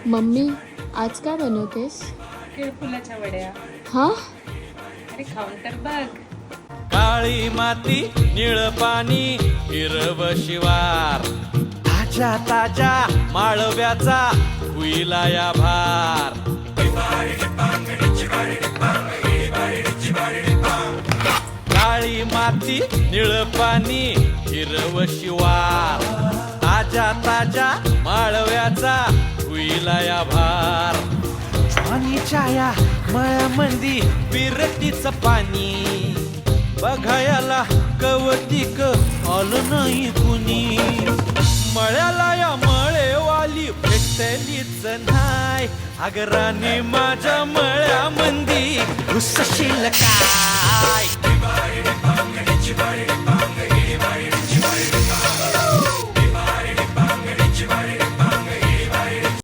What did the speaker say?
Mummy आज काय बनवतेस? फुलाच्या वड्या. हा अरे खाऊन तर बघ. काळी माती निळ पाणी हिरव शिवार ताज्या ताज्या माळव्याचा हुईला या भार काळी माती निळ पाणी हिरव शिवार ताज्या ताज्या माळव्याचा हुईला या भार ज्वानीच्या या मळ्यामंदी विरटीचं पाणी बघायला कवतिक आलं नाही कुणी मळ्याला या मळेवाली भेटलीच नाही आगराने माझ्या मळ्यामंदी घुसशील काय